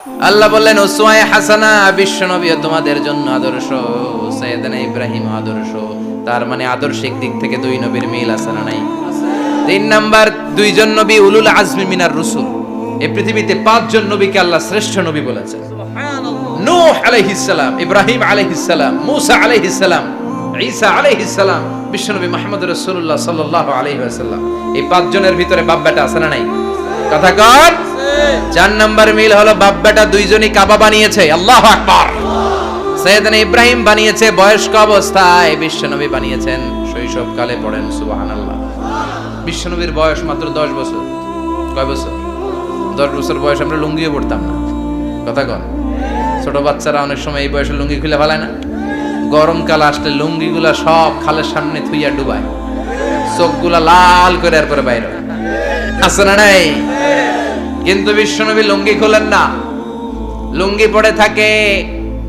আল্লাহ বললেন উসওয়ায়ে হাসানা, বিশ্বনবী তোমাদের জন্য আদর্শ, সাইয়েদনা ইব্রাহিম আদর্শ। তার মানে আদর্শিক দিক থেকে দুই নবীর মিল আছে না নাই? তিন নাম্বার, দুইজন নবী উলুল আজমি মিনার রুসুল। এই পৃথিবীতে পাঁচজন নবীকে আল্লাহ শ্রেষ্ঠ নবী বলেছেন। নূহ আলাইহিস সালাম, ইব্রাহিম আলাইহিস সালাম, মূসা আলাইহিস সালাম, ঈসা আলাইহিস সালাম, বিশ্বনবী মুহাম্মদ রাসূলুল্লাহ সাল্লাল্লাহু আলাইহি ওয়াসাল্লাম। এই পাঁচজনের ভিতরে বাপ বেটা আছে না নাই? কথা কন। চার নাম্বার মিল হলো বাপ বেটা দুইজনই কাবা বানিয়েছে। আল্লাহু আকবার। সাইয়েদনা ইব্রাহিম বানিয়েছে বয়স্ক অবস্থায়, বিশ্বনবী বানিয়েছেন শৈশবকালে। পড়েন সুবহানাল্লাহ। বিশ্বনবীর বয়স মাত্র 10 বছর। কয় বছর? 10 বছর বয়স আমরা লুঙ্গিও পড়তাম না। কথা কন। ছোট বাচ্চারা অনেক সময় এই বয়সে লুঙ্গি খুলে ফেলায় না? গরমকাল আসলে লুঙ্গিগুলা সব খালের সামনে থুইয়া ডুবায়, চোখগুলা লাল করে আর করে বাইরে আছে না নাই? কিন্তু বিশ্বনবী লুঙ্গি খোলেন না, লুঙ্গি পড়ে থাকে।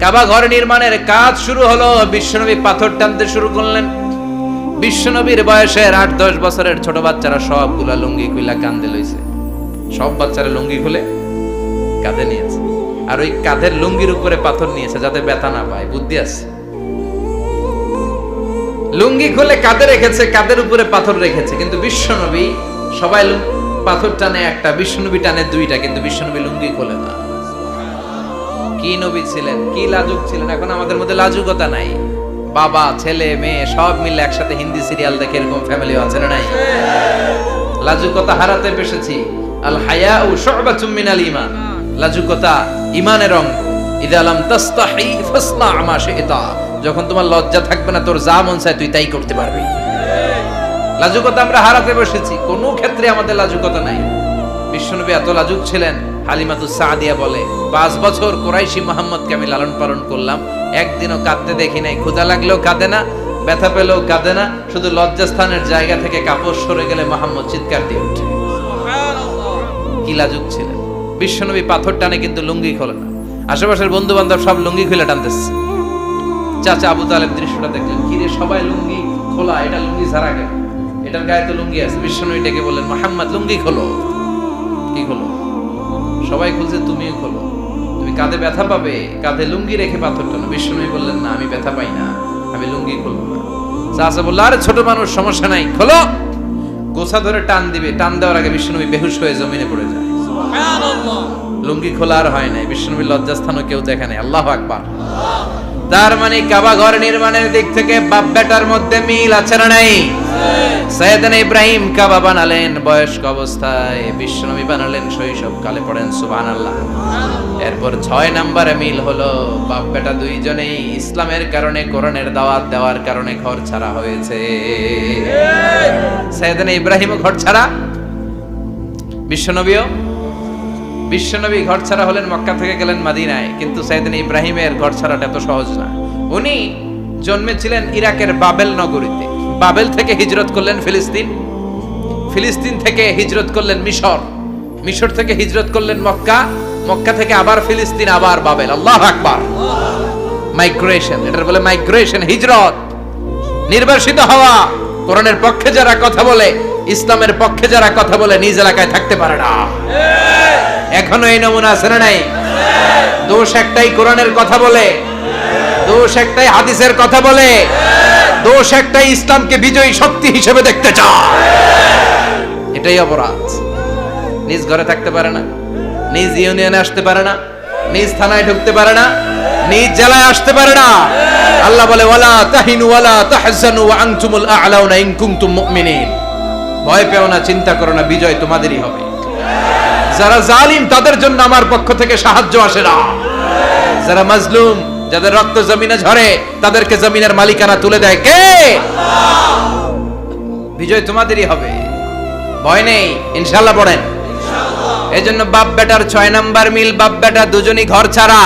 কাবা ঘর নির্মাণের কাজ শুরু হলো, বিশ্বনবী পাথর টানতে শুরু করলেন। বিশ্বনবীর বয়সের 8-10 বছরের ছোট বাচ্চারা সবগুলা লুঙ্গি খুলে কাঁধে লইছে। সব বাচ্চারা লুঙ্গি খুলে কাঁধে নিয়েছে, আর ওই কাঁধের লুঙ্গির উপরে পাথর নিয়েছে যাতে ব্যথা না পায়। বুদ্ধি আছে। লুঙ্গি খুলে কাঁধে রেখেছে, কাঁধের উপরে পাথর রেখেছে। কিন্তু বিশ্বনবী, সবাই পাথর টানে একটা, বিশ্বনবী টানে দুইটা, কিন্তু বিশ্বনবী লুঙ্গি খোলে না। কি নবী ছিলেন, কি লাজুক ছিলেন। এখন আমাদের মধ্যে লাজুকতা নাই। বাবা ছেলে মেয়ে সব মিলে একসাথে হিন্দি সিরিয়াল দেখে, এরকম ফ্যামিলিও আছে না নাই? লাজুকতা হারাতে বসেছি। আল হায়াউ শু'বাতুম মিনাল ঈমান। লাজুকতা ঈমানের অঙ্গ। ইযা লাম তাস্তাহি ফাসনা মা শি'তা। যখন তোমার লজ্জা থাকবে না, তোর যা মন চায় তুই তাই করতে পারবি। লাজুকতা আমরা হারাতে বসেছি, কোনো ক্ষেত্রে আমাদের লাজুকতা নাই। বিশ্বনবী এত লাজুক ছিলেন, হালিমাতুস সাদিয়া বলে 5 বছর কুরাইশি মুহাম্মদকে আমি লালন পালন করলাম, একদিনও কাঁদতে দেখি নাই। ক্ষুধা লাগলেও কাঁদে না, ব্যথা পেলেও কাঁদে না, শুধু লজ্জাস্থানের জায়গা থেকে কাপড় সরে গেলে মুহাম্মদ চিৎকার দিয়ে ওঠে। কি লাজুক ছিলেন। বিশ্বনবী পাথর টানে কিন্তু লুঙ্গি খোলে না। আশেপাশের বন্ধু বান্ধব সব লুঙ্গি খুলে টানতেছে। চাচা আবু তালেব দৃশ্যটা দেখলেন, কিরে সবাই লুঙ্গি খোলা, এটা লুঙ্গি ছাড়া কেন? এটার গায়ে তো লুঙ্গি আছে। বিশ্বনবী ডেকে বললেন, মুহাম্মদ লুঙ্গি খোলো। কি খোলো? সবাই খুলছে, তুমিও খোলো। তুমি কাঁধে ব্যথা পাবে, কাঁধে লুঙ্গি রেখে পাথর টানো। বিশ্বনবী বললেন, না আমি ব্যথা পাই না, আমি লুঙ্গি খুলবো না। চাচা বলল, আরে ছোট মানুষ, সমস্যা নাই, খোলো। গোছা ধরে টান দিবে, টান দেওয়ার আগে বিশ্বনবী বেহুশ হয়ে জমিনে পড়ে যায়। লুঙ্গি খোলা আর হয় নাই। বিশ্বনবীর লজ্জাস্থানও কেউ দেখে নাই। আল্লাহু আকবার। তার মানে কাবা ঘর নির্মাণের দিক থেকে বাপ বেটার মধ্যে মিল আছে না নাই? সাইয়েদনা ইব্রাহিম কাবা বানালেন বয়স্ক অবস্থায়, বিশ্বনবী বানালেন শৈশবকালে। পড়েন সুবহানাল্লাহ। এরপর 6 নম্বরে মিল হলো বাপ বেটা দুইজনেই ইসলামের কারণে, কোরআনের দাওয়াত দেওয়ার কারণে ঘর ছাড়া হয়েছে। সাইয়েদনা ইব্রাহিমও ঘর ছাড়া, বিশ্বনবী ঘর ছাড়া হলেন, মক্কা থেকে গেলেন মদিনায়। কিন্তু সাইয়েদনা ইব্রাহিমের ঘর ছাড়াটা এত সহজ না। উনি জন্মেছিলেন ইরাকের বাবেল নগরীতে। বাবেল থেকে হিজরত করলেন ফিলিস্তিন, ফিলিস্তিন থেকে হিজরত করলেন মিশর, মিশর থেকে হিজরত করলেন মক্কা, মক্কা থেকে আবার ফিলিস্তিন, আবার বাবেল। আল্লাহু আকবার। মাইগ্রেশন, এটার বলে মাইগ্রেশন, হিজরত, নির্বাসিত হওয়া। কোরআনের পক্ষে যারা কথা বলে, ইসলামের পক্ষে যারা কথা বলে, নিজ এলাকায় থাকতে পারে না। এখনো এই নমুনা আছে না নাই? দোষ একটাই, কোরআনের কথা বলে। দোষ একটাই, হাদিসের কথা বলে। দোষ একটাই, ইসলামকে বিজয়ী শক্তি হিসেবে দেখতে চায়। এটাই অপরাধ। নিজ ঘরে থাকতে পারে না, নিজ ইউনিয়নে আসতে পারে না, নিজ থানায় ঢুকতে পারে না, নিজ জেলায় আসতে পারে না। আল্লাহ বলে, ওয়ালা তাহিনু ওয়ালা তাহজানু ওয়া আনতুমুল আ'লাউনা ইন কুনতুম মুমিনিন। ভয় পেও না, চিন্তা করো না, বিজয় তোমাদেরই হবে। যারা জালিম তাদের জন্য আমার পক্ষ থেকে সাহায্য আসে না। যারা মাজলুম, যাদের রক্ত জমিনে ঝরে, তাদেরকে জমিনের মালিকানা তুলে দেয় কে? আল্লাহ। বিজয় তোমাদেরই হবে, ভয় নেই, ইনশাআল্লাহ। পড়েন ইনশাআল্লাহ। এজন্য বাপ বেটার 6 নাম্বার মিল, বাপ বেটা দুজনই ঘর ছাড়া,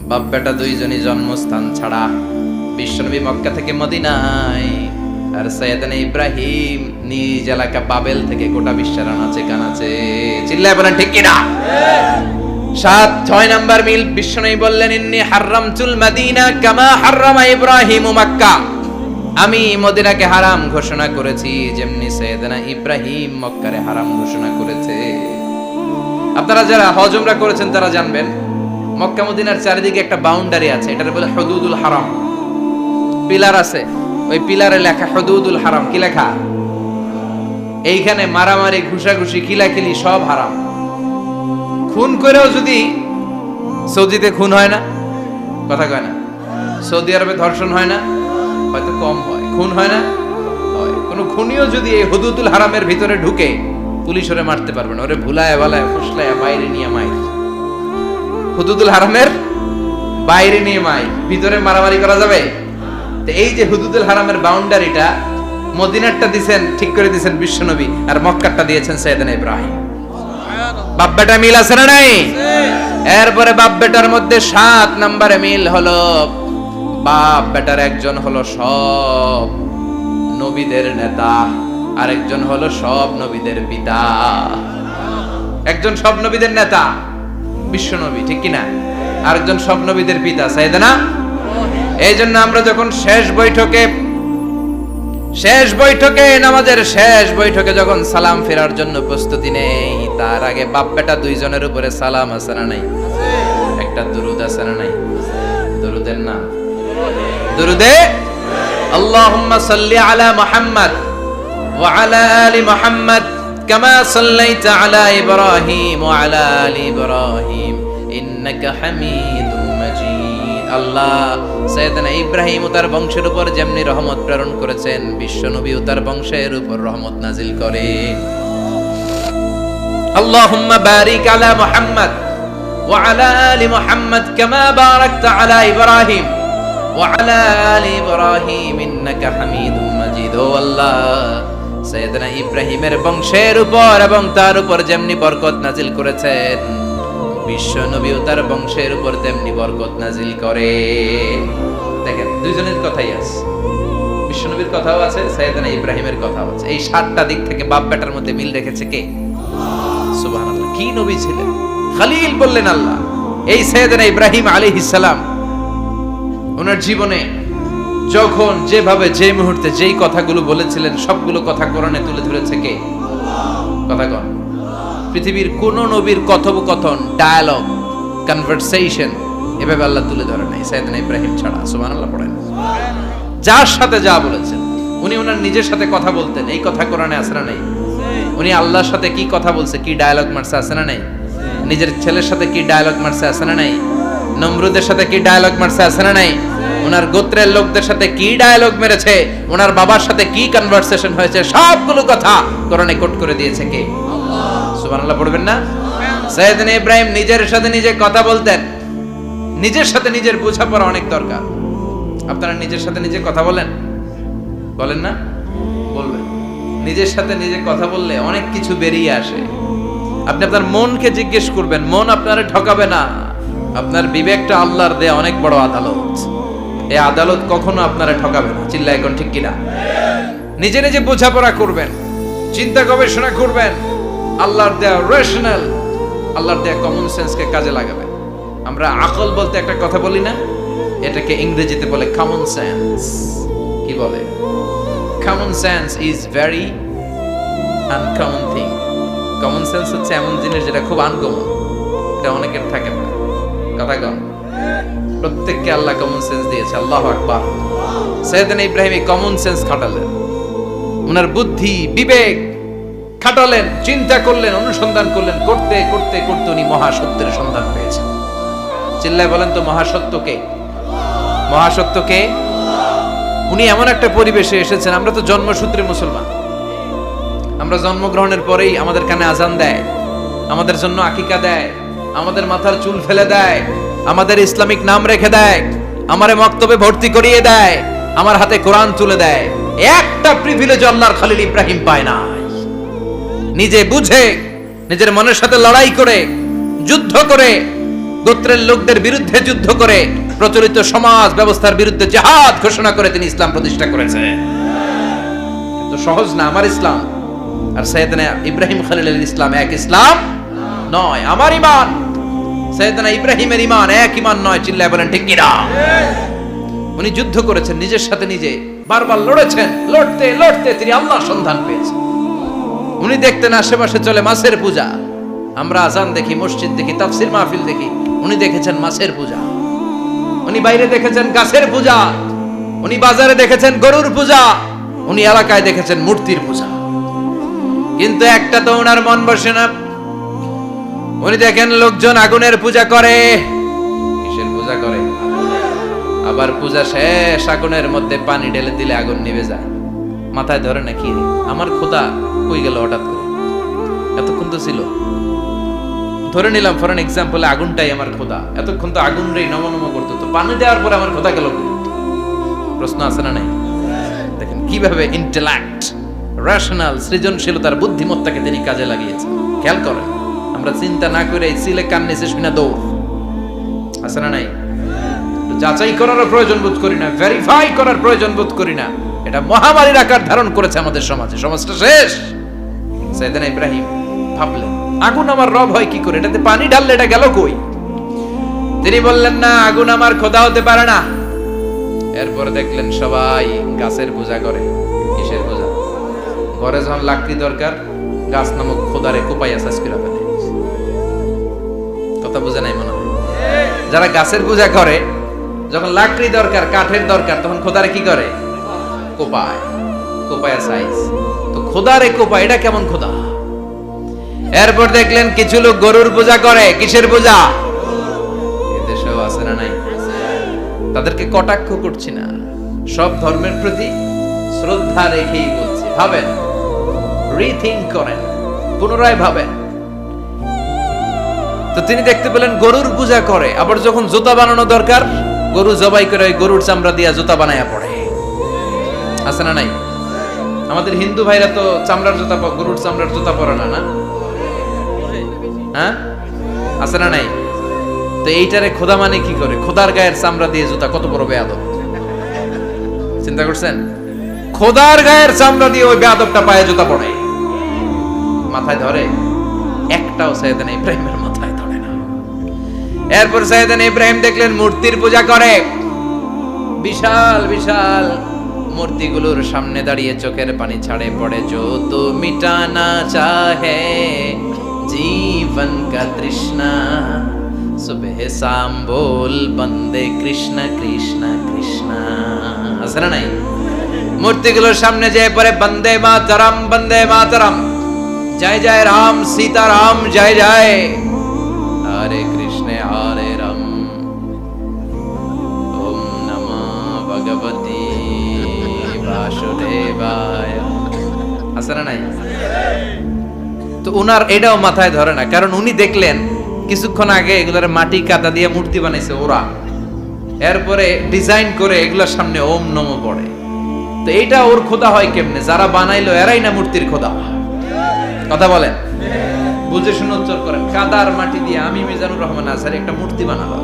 বাপ বেটা দুইজনই জন্মস্থান ছাড়া। বিশ্বনবী মক্কা থেকে মদিনায়, আর সাইয়েদনা ইব্রাহিম নিজ এলাকা বাবেল থেকে গোটা বিশ্বের আনাচে কানাচে। চিল্লায় বলেন ঠিক কিনা? 6 নাম্বার মিল, বিশ্বনবী বললেন, ইন্নী হারামতুল মদিনা কামা হারামা ইব্রাহিম মক্কা। আমি মদিনাকে হারাম ঘোষণা করেছি যেমনি সাইয়েদনা ইব্রাহিম মক্কারে হারাম ঘোষণা করেছে। আপনারা যারা হজ উমরা করেছেন তারা জানবেন, মক্কা মদিনার চারিদিকে একটা বাউন্ডারি আছে, এটার বলে হুদুদুল হারাম। পিলার আছে, ওই পিলারে লেখা হুদুদুল হারাম। কি লেখা? এইখানে মারামারি, ঘুষাঘুষি, খিলাখিলি সব হারাম। খুন করেও যদি, সৌদিতে খুন হয় না, কথা কয় না, সৌদি আরবে ধর্ষণ হয় না, হয়তো কম হয়, খুন হয় না, হয়। কোন খুনিও যদি এই হুদুদুল হারামের ভিতরে ঢুকে, পুলিশ ওরে মারতে পারবে না, ওরে ভুলায় ভালায় ফুসলায় বাইরে নিয়ে মাইর। হুদুদুল হারামের বাইরে নিয়ে মাইর, ভিতরে মারামারি করা যাবে? তো এই যে হুদুদুল হারামের বাউন্ডারিটা, মদিনারটা দিয়েছেন, ঠিক করে দিয়েছেন বিশ্বনবী, আর মক্কারটা দিয়েছেন সাইয়েদনা ইব্রাহিম। বাপ বেটা মিল আছে না নাই? এরপরে বাপ বেটার মধ্যে 7 নম্বরে মিল হলো, বাপ বেটার একজন হলো সব নবীদের নেতা, আরেকজন হলো সব নবীদের পিতা। একজন সব নবীদের নেতা বিশ্বনবী, ঠিক কিনা? আরেকজন সব নবীদের পিতা সাইয়েদনা। এই জন্য আমরা যখন শেষ বৈঠকে নামাজের শেষ বৈঠকে যখন সালাম ফেরার জন্য প্রস্তুতি নেই, তার আগে বাপ বেটা দুইজনের উপরে সালাম আছে না নাই? একটা দুরুদ আছে না নাই? দুরুদের নাম দুরুদে আল্লাহুম্মা সাল্লি আলা মুহাম্মদ ওয়া আলা আলি মুহাম্মদ কামা সাল্লাইতা আলা ইব্রাহিম ওয়া আলা আলি ইব্রাহিম ইন্নাকা হামিদুম মাজিদ। আল্লাহ সাইয়েদনা ইব্রাহিম ও তার বংশের উপর যেমনি রহমত প্রেরণ করেছেন, বিশ্বনবী ও তার বংশের উপর রহমত নাজিল করে। আল্লাহুম্মা বারিক আলা মুহাম্মদ ওয়া আলা আলি মুহাম্মদ কামা বারাকতা আলা ইব্রাহিম ওয়া আলা আলি ইব্রাহিম ইন্নাকা হামিদুম মাজিদ। ও আল্লাহ, সাইয়েদনা ইব্রাহিমের বংশের উপর এবং তার উপর যেমনি বরকত নাজিল করেছেন, বিশ্ব নবী ও তার বংশের উপর তেমনি বরকত নাজিল করে। দেখেন, দুইজনের কথাই আছে, বিশ্ব নবীর কথাও আছে, সাইয়েদনা ইব্রাহিমের কথাও আছে। এই 7টা দিক থেকে বাপ বেটার মধ্যে মিল রেখেছে কে? সুবহানাল্লাহ। কি নবী ছিলেন? খলিল বললেন আল্লাহ। এই সাইয়েদনা ইব্রাহিম আলাইহিস সালাম ওনার জীবনে যখন যেভাবে যে মুহূর্তে যেই কথাগুলো বলেছিলেন, সবগুলো কথা কোরআনে তুলে ধরেছে কে? কথা কন। পৃথিবীর কোন নবীর কথোপকথন, ডায়ালগ, কনভারসেশন এভাবে আল্লাহ তুলে ধরে নাই সাইয়েদনা ইব্রাহিম ছাড়া। সুবহানাল্লাহ পড়েন। যার সাথে যা বলেছেন, উনি ওনার নিজের সাথে কথা বলতেন, এই কথা কোরআনে আছে না নাই? উনি আল্লাহর সাথে কি কথা বলছে, কি ডায়ালগ মারছে, আছে না নাই? নিজের ছেলের সাথে কি ডায়ালগ মারছে, আছে না নাই? নমরুদের সাথে কি ডায়ালগ মারছে, আছে না নাই? ওনার গোত্রের লোকদের সাথে কি ডায়ালগ মেরেছে, ওনার বাবার সাথে কি কনভারসেশন হয়েছে, সবগুলো কথা কোরআনে কোট করে দিয়েছে কে? সুবহানাল্লাহ পড়বেন না? সাইয়েদনা ইব্রাহিম নিজের সাথে নিজে কথা বলতেন। নিজের সাথে নিজের বোঝাপড়া অনেক দরকার। আপনারা নিজের সাথে নিজে কথা বলেন? বলেন না? বলবেন। নিজের সাথে নিজে কথা বললে অনেক কিছু বেরিয়ে আসে। আপনি আপনার মনকে জিজ্ঞেস করবেন, মন আপনারে ঠকাবে না। আপনার বিবেকটা আল্লাহর দেয়া অনেক বড় আদালত, এই আদালত কখনো আপনারে ঠকাবে না। চিল্লায় এখন ঠিক কিনা? নিজে নিজে বোঝাপড়া করবেন, চিন্তা গবেষণা করবেন, আল্লাহর দেয়া রেশনাল, আল্লাহর দেয়া কমন সেন্সকে কাজে লাগাবেন। আমরা আকল বলতে একটা কথা বলি না, এটাকে ইংরেজিতে বলে কমন সেন্স। কি বলে? Common sense is very uncommon thing. Common sense হচ্ছে এমন জিনিস যেটা খুব আনকমন, এটা অনেকের থাকে না। কথা কম। প্রত্যেককে আল্লাহ কমন সেন্স দিয়েছে। আল্লাহু আকবার। সাইয়েদনা ইব্রাহিম এই কমন সেন্স খাটালেন, ওনার বুদ্ধি বিবেক খাটালেন, চিন্তা করলেন, অনুসন্ধান করলেন, করতে করতে করতে উনি মহাসত্যের সন্ধান পেয়েছেন। চিল্লায় বলেন তো মহাসত্যকে? মহাসত্যকে? উনি এমন একটা পরিবেশে এসেছেন, আমরা তো জন্মসূত্রে মুসলমান, আমরা জন্মগ্রহণের পরেই আমাদের কানে আজান দেয়, আমাদের জন্য আকিকা দেয়, আমাদের মাথার চুল ফেলে দেয়, আমাদের ইসলামিক নাম রেখে দেয়, আমারে মক্তবে ভর্তি করিয়ে দেয়, আমার হাতে কোরআন তুলে দেয়। একটা প্রিভিলেজ আল্লাহর খলিল ইব্রাহিম পায় না। নিজে বুঝে, নিজের মনের সাথে লড়াই করে, যুদ্ধ করে, গোত্রের লোকদের বিরুদ্ধে যুদ্ধ করে, প্রচলিত সমাজ ব্যবস্থার বিরুদ্ধে জিহাদ ঘোষণা করে তিনি ইসলাম প্রতিষ্ঠা করেছেন। তো সহজ না আমার ইসলাম আর সাইয়েদনা ইব্রাহিম খলিলের ইসলাম এক ইসলাম নয়। আমার ঈমান, সাইয়েদনা ইব্রাহিমের ঈমান এক ঈমান নয়। চিল্লায় বলেন ঠিক কিনা? উনি যুদ্ধ করেছেন, নিজের সাথে নিজে বারবার লড়েছেন। লড়তে লড়তে তিনি আল্লাহর সন্ধান পেয়েছেন। উনি দেখতেন আশেপাশে চলে মাছের পূজা, আমরা আজান দেখি, মসজিদ দেখি, তাফসির মাহফিল দেখি। উনি দেখেছেন মাছের পূজা, উনি বাইরে দেখেছেন গাছের পূজা, উনি বাজারে দেখেছেন গরুর পূজা, উনি এলাকায় দেখেছেন মূর্তির পূজা। কিন্তু একটা তো ওনার মন বসে না। উনি দেখেন লোকজন আগুনের পূজা করে। কিসের পূজা করে? আবার পূজা শেষ আগুনের মধ্যে পানি ঢেলে দিলে আগুন নিভে যায়। মাথায় ধরে না কি আমার খোদা কই গেল হঠাৎ করে, এতক্ষণ তো ছিল। ধরে নিলাম ফর এন এক্সাম্পল আগুনটাই আমার খোদা, এতক্ষণ তো আগুন রে নমনম করতো, তো পানি দেওয়ার পরে আমার খোদা গেল। প্রশ্ন আছে না নাই? দেখেন কিভাবে ইন্টেলেক্ট, রেশনাল, সৃজনশীলতার বুদ্ধিমত্তাকে তিনি কাজে লাগিয়েছেন। খেয়াল করেন, আমরা চিন্তা না করে সিলে কান নিচে শুনে দৌড়, আছে না নাই? যাচাই করার প্রয়োজন বোধ করি না, ভেরিফাই করার প্রয়োজন বোধ করি না। এটা মহামারীর আকার ধারণ করেছে আমাদের সমাজে, সমাজটা শেষ। সাইয়েদনা ইব্রাহিম ভাবলেন আগুন আমার রব হয় কি করে, এটাতে পানি ঢাললে এটা গেল কই? তিনি বললেন না, আগুন আমার খোদা হতে পারে না। এরপর দেখলেন সবাই গাছের পূজা করে। কিসের পূজা? ঘরে যখন লাকড়ি দরকার, গাছ নামক খোদারে কোপাইয়া সাজ করে ফেলে। কথা বুঝে নাই মনে হয়? যারা গাছের পূজা করে, যখন লাকড়ি দরকার, কাঠের দরকার, তখন খোদারে কি করে? কোপায়, কোপায়া সাইজ। তো খোদারে কোপায়, এটা কেমন খোদা? এরপর দেখলেন কিছু লোক গরুর পূজা করে। কিসের পূজা? এদেশেও আছে না নাই? তাদেরকে কটাক্ষ করছি না, সব ধর্মের প্রতি শ্রদ্ধা রেখেই বলছি। ভাবেন, রিথিঙ্ক করেন, পুনরায় ভাবেন। তো তিনি দেখতে পেলেন গরুর পূজা করে, আবার যখন জুতা বানানো দরকার, গরু জবাই করে গরুর চামড়া দিয়া জুতা বানায়া পড়ে। আছে না নাই? আমাদের হিন্দু ভাইরা তো চামড়ার জুতা, গরুর চামড়ার জুতা পরে না, না? হ্যাঁ, আছে না নাই? তো এইটারে খোদা মানে কি করে? খোদার গায়ের চামড়া দিয়ে জুতা, কত বড় বেয়াদব! চিন্তা করছেন? খোদার গায়ের চামড়া দিয়ে ওই বেয়াদবটা পায়ে জুতা পড়ে। মাথায় ধরে? একটাও সাইয়েদনা ইব্রাহিমের মাথায় ধরে না। এরপর সাইয়েদনা ইব্রাহিম দেখলেন মূর্তির পূজা করে। বিশাল বিশাল মূর্তিগুলোর সামনে দাঁড়িয়ে চোখের পানি ছাড়ে পড়ে। जो तो मिटाना चाहे जीवन का तृष्णा, सुबह शाम बोल बंदे कृष्ण कृष्ण कृष्ण। আছে না নাই? মূর্তিগুলোর সামনে যেয়ে পড়ে বন্দে মাতরম, বন্দে মাতরম, জয় জয় রাম সীতা রাম, জয় জয় হরে কৃষ্ণ হরে রাম, ওম নমঃ ভগবতে বাসুদেবায়। আছে না নাই? তো উনার এটাও মাথায় ধরে না, কারণ উনি দেখলেন কিছুক্ষণ আগে এগুলোর মাটি কাদা দিয়ে মূর্তি বানাইছে ওরা, এরপরে ডিজাইন করে এগুলোর সামনে ওম নমঃ পড়ে। তো এইটা ওর খোদা হয় কেমনে? যারা বানাইলো এরাই না মূর্তির খোদা। কথা বলেন, বুঝে শুনে উচ্চারণ করেন। কাদার মাটি দিয়ে আমি মিজানুর রহমান আজহারী একটা মূর্তি বানালাম,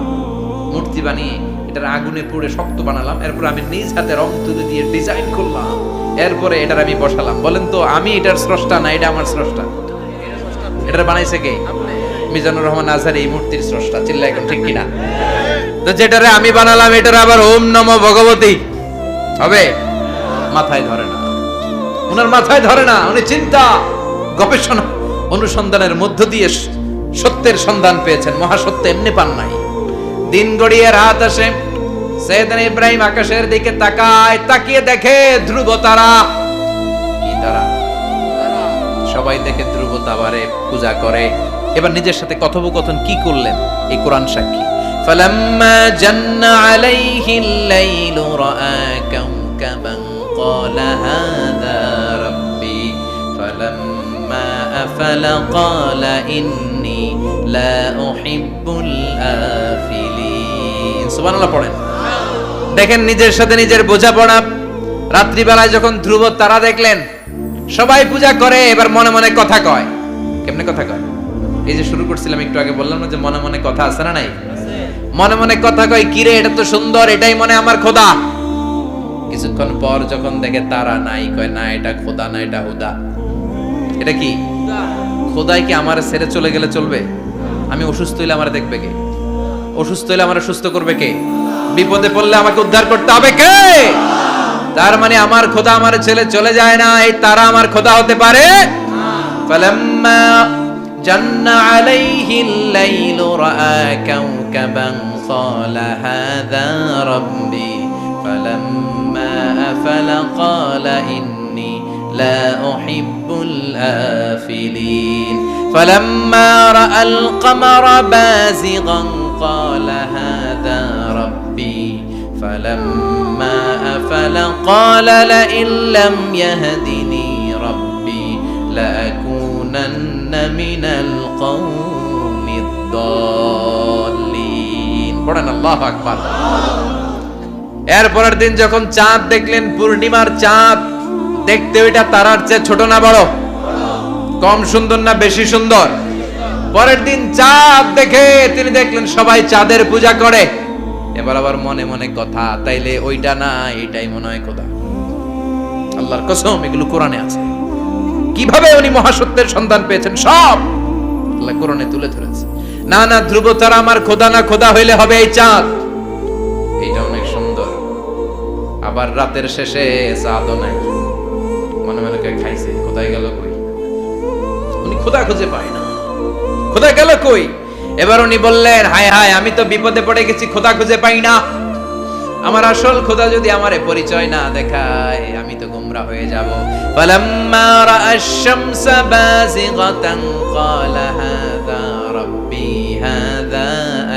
মূর্তি বানিয়ে এটার আগুনে পুড়ে শক্ত বানালাম, এরপর আমি নিজ হাতে রং তুলি দিয়ে ডিজাইন করলাম, এরপরে এটার আমি বসালাম। বলেন তো আমি এটার স্রষ্টা না এটা আমার স্রষ্টা? এটার বানাইছে কে? মিজানুর রহমান আজহারী এই মূর্তির স্রষ্টা। চিল্লা এখন ঠিক কিনা? তো যেটারে আমি বানালাম এটার আবার ওম নমঃ ভগবতী হবে? মাথায় ধরে না, উনার মাথায় ধরে না। উনি চিন্তা, গবেষণা, অনুসন্ধানের মধ্য দিয়ে সত্যের সন্ধান পেয়েছেন। মহাসত্য এমনি পান নাই। দিন গড়িয়ে রাত আসে, সাইয়েদনা ইব্রাহিম আকাশের দিকে তাকায়, তাকিয়ে দেখে ধ্রুব তারা। কি তারা? সবাই দেখে ধ্রুব তারারে পূজা করে। এবার নিজের সাথে কথোপকথন কি করলেন এই কোরআন সাক্ষী। ফালাম্মা জান্না আলাইহিল লাইলু রাআ কাওকাবান ক্বালা হাযা রাব্বি ফালাম্মা আফালা ক্বালা ইন্নী লা উহিব্বুল আফিলিন। সুবহানাল্লাহ পড়েন। দেখেন নিজের সাথে নিজের বোঝাপড়া। রাত্রিবেলায় যখন ধ্রুব তারা দেখলেন সবাই পূজা করে, এবার মনে মনে কথা কয়। কেমনে কথা কয়? এই যে শুরু করছিলাম একটু আগে, বললাম না যে মনে মনে কথা আছে না নাই? মনে মনে কথা কয়, কিরে এটা তো সুন্দর, এটাই মনে আমার খোদা। কিছুক্ষণ পর যখন দেখে তারা নাই, কয় না এটা খোদা না, এটা হুদা। এটা কি খোদাই? কি আমার ছেড়ে চলে গেলে চলবে? আমি অসুস্থ হইলে আমার দেখবে কে? অসুস্থ হইলে আমার সুস্থ করবে কে? বিপদে পড়লে আমাকে উদ্ধার করতে হবে কে? তার মানে আমার খোদা আমার ছেলে চলে যায় না, এই তারা আমার খোদা হতে পারে? ফালাম্মা জান্না আলাইহিল লাইলু রাআ কাওকাবান ক্বালা হাযা রাব্বি ফালাম্মা আফালা ক্বালা ইন্নী লা উহিব্বুল আফিলিন ফালাম্মা রাআল কমারা বাযিগান ক্বালা হাযা রাব্বি ফালাম্মা আফালা ক্বালা লাইন লাম ইয়াহদিনি রাব্বি লাআকুনান্না মিনাল কওমিদ দাল্লিন। পড়েন আল্লাহু আকবার। এরপরের দিন যখন চাঁদ দেখলেন, পূর্ণিমার চাঁদ, দেখতে ওইটা তারার চেয়ে ছোট না বড়? কম সুন্দর না বেশি সুন্দর? পরের দিন চাঁদ দেখে তিনি দেখলেন সবাই চাঁদের পূজা করে। এবার আবার মনে মনে কথা, তাইলে ওইটা না এইটাই মনে হয় খোদা। আল্লাহর কসম, এগুলো কোরআনে আছে। কিভাবে উনি মহাসত্যের সন্ধান পেয়েছেন সব আল্লাহ কোরআনে তুলে ধরেছে। না না, ধ্রুব তারা আমার খোদা না, খোদা হইলে হবে এই চাঁদ। এইটা অনেক সুন্দর। আবার রাতের শেষে চাঁদও নাই, মনে মনে খাইছে, কোথায় গেল কই? উনি খোদা খুঁজে পায় না, খোদা গেল কই? এবার উনি বললেন, হায় হায়, আমি তো বিপদে পড়ে গেছি, খোদা খুঁজে পাই না। আমার আসল খোদা যদি আমারে পরিচয় না দেখায়, আমি তো গোমরা হয়ে যাব। ফালাম্মা রাআশ শামসা বাযিগাতান ক্বালা হাযা রাব্বি হাযা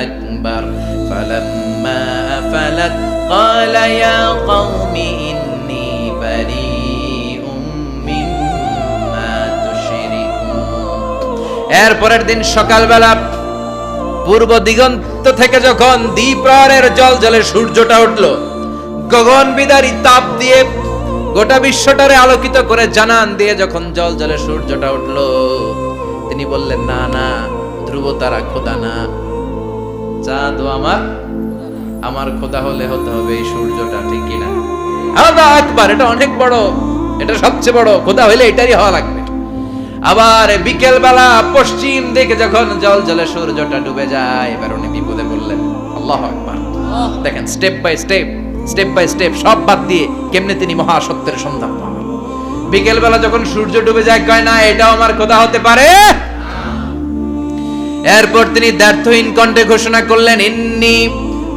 আকবার ফালাম্মা আফালাত ক্বালা ইয়া কওমি ইন্নী বারীউম মিম্মা তুশরিকুন। এরপরের দিন সকালবেলা পূর্ব দিগন্ত থেকে যখন দ্বিপ্রহরের জলজলে সূর্যটা উঠল, গগন বিদারী তাপ দিয়ে গোটা বিশ্বটারে আলোকিত করে জানান দিয়ে যখন জলজলে সূর্যটা উঠল, তিনি বললেন, না না, ধ্রুব তারা খোদা না, চাঁদও আমার খোদা হলে হতে হবে এই সূর্যটা, ঠিক কিনা? আল্লাহু আকবার, এটা অনেক বড়, এটা সবচেয়ে বড় খোদা হইলে এটারই হওয়া লাগবে। আবার বিকেল বেলা পশ্চিম দিকে যখন জলজলে সূর্যটা ডুবে যায়, এবার উনি বিপদে বললেন। আল্লাহু আকবার। দেখেন, স্টেপ বাই স্টেপ সব বাদ দিয়ে কেমনে তিনি মহাসত্যের সন্ধান পান। বিকেল বেলা যখন সূর্য ডুবে যায়, কয় না এটাও আমার খোদা হতে পারে। এরপর তিনি দ্ব্যর্থহীন কণ্ঠে ঘোষণা করলেন, ইন্নী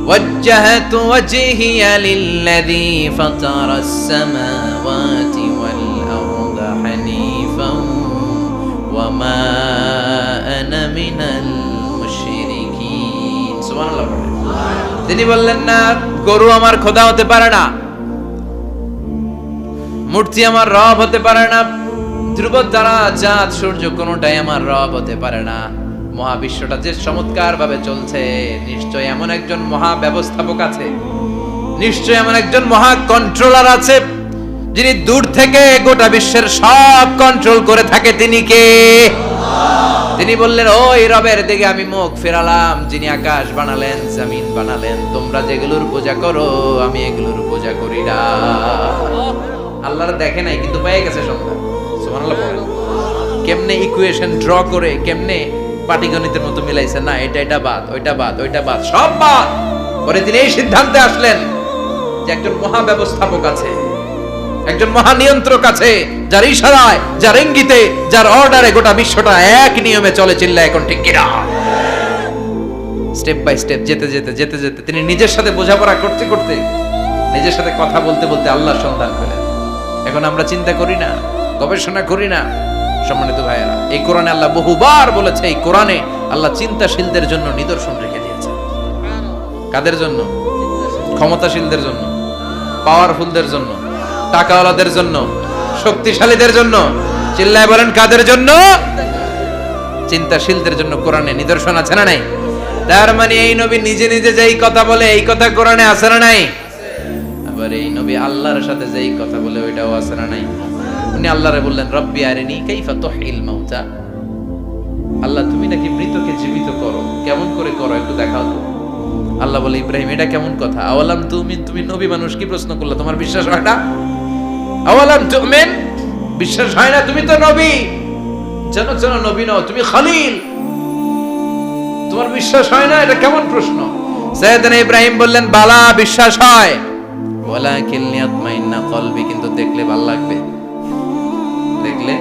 ওয়াজ্জাহতু ওয়াজহিয়া লিল্লাযী ফাতারাস সামাওয়াতি ওয়াল আরদা হানিফান ওয়া মা আনা মিনাল মুশরিকিন। সুবহানাল্লাহ। তিনি বললেন, না, গরু আমার খোদা হতে পারে না, মূর্তি আমার রব হতে পারে না, ধ্রুব তারা, চাঁদ, সূর্য কোনটাই আমার রব হতে পারে না। মহাবিশ্বটা যে চমৎকার ভাবে চলছে, নিশ্চয় এমন একজন মহা ব্যবস্থাপক আছে, নিশ্চয় এমন একজন মহা কন্ট্রোলার আছে, যিনি দূর থেকে গোটা বিশ্বের সব কন্ট্রোল করে থাকে। তিনি কে? তিনি বললেন, ওই রবের দিকে আমি মুখ ফেরালাম, যিনি আকাশ বানালেন, জমিন বানালেন। তোমরা যেগুলোর পূজা করো, আমি এগুলোর পূজা করি না। আল্লাহর দেখে নাই, কিন্তু পেয়ে গেছে সন্ধান। সুবহানাল্লাহ। কেমনে ইকুয়েশন ড্র করে, কেমনে পাটিগণিতের মতো মিলাইছে, না এটা বাদ, ওইটা বাদ, ওইটা বাদ, সব বাদ করে তিনি এই সিদ্ধান্তে আসলেন যে একজন মহা ব্যবস্থাপক আছে, একজন মহা নিয়ন্ত্রক আছে, যার ইশারায়, যার ইঙ্গিতে, যার অর্ডারে গোটা বিশ্বটা এক নিয়মে চলে। চিল্লা এখন ঠিক কিনা? স্টেপ বাই স্টেপ যেতে তিনি নিজের সাথে বোঝাপড়া করতে করতে, নিজের সাথে কথা বলতে বলতে আল্লাহর সন্ধান পেলেন। এখন আমরা চিন্তা করি না, গবেষণা করি না। সম্মানিত ভাইয়েরা, এই কোরআনে আল্লাহ বহুবার বলেছে, এই কোরআনে আল্লাহ চিন্তাশীলদের জন্য নিদর্শন রেখে দিয়েছে। কাদের জন্য? ক্ষমতাশীলদের জন্য, পাওয়ারফুলদের জন্য, টাকাওয়ালাদের জন্য, শক্তিশালীদের জন্য। চিল্লায় বলেন, কাদের জন্য? চিন্তাশীলদের জন্য কোরআনে নিদর্শন আছে না নাই? তার মানে এই নবী নিজে নিজে যেই কথা বলে, এই কথা কোরআনে আছে না নাই? আবার এই নবী আল্লাহর সাথে যেই কথা বলে, ওইটাও আছে না নাই? উনি আল্লাহরে বললেন, রব্বি আরিনী কাইফা তুহিল মাউতা। আল্লাহ, তুমি নাকি মৃতকে জীবিত করো, কেমন করে করো একটু দেখাও তো। আল্লাহ বলে, ইব্রাহিম, এটা কেমন কথা? আওয়ালাম তুমিন, তুমি নবী মানুষ, কি প্রশ্ন করলে? তোমার বিশ্বাস হয় না? আওয়ালাম তুমিন, বিশ্বাস হয় না? তুমি তো নবী, যেন নবী নও, তুমি খলিল, তোমার বিশ্বাস হয় না? এটা কেমন প্রশ্ন? সাইয়েদনা ইব্রাহিম বললেন, বালা, বিশ্বাস হয়, ওয়ালাকিন লিয়াতমাইন্না কলবি, কিন্তু দেখলে ভালো লাগবে, দেখলে